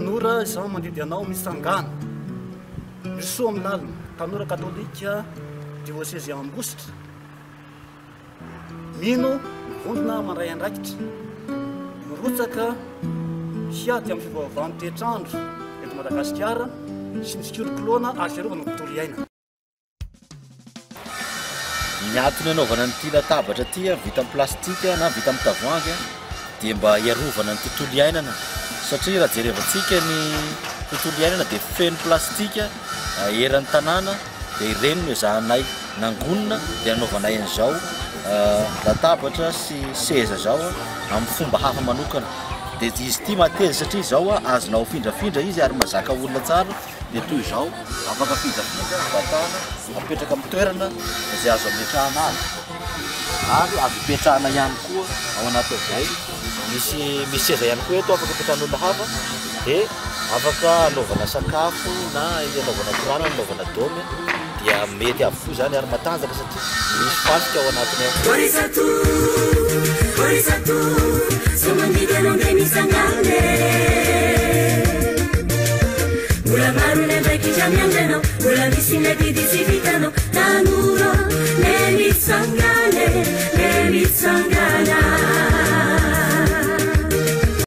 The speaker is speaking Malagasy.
Nora izao mandidy anao misangana misoa amin'ny lalina tanora katolika diocèse Ambositra mino vondrona mandray andraikitra mirotsaka hiady amin'ny fivavahan'ny toetrandro eto Madagasikara sy ny fikolokoloana ary fiarovana ny tontolo iaina. Ny antony anaovana an'ity latabatra ity vita amin'ny plastika na vita amin'ny tavoahangy dia mba hiarovana ny tontolo iainana satria raha jerevantsika ny tontolo iainana dia feno plastika eran'ny tanàna dia ireny no ezahanay nangonina dia anaovanay an'izao latabatra sy seza zao amin'ny fomba hafa manokana dia izy ity mateza satria izao azonao findrafindra izy ary mazaka olona tsara dia toy izao afaka findrafindra batana apetraka amin'ny toerana izay azo ametrahana azy ary azo ipetrahana ihany koa ao anatin'izay misy seza ihany koa eto afaka ipetrahan'olona hafa dia afaka anaovana sakafo na anaovana korana anaovana dômy dia mety avokoa zany ary matanjaka satria misy fasika ao anatiny ao. Mula maru ne beki jamiangano, mula misine didi sivitano, tanuro ne mitsangane, ne mitsangana.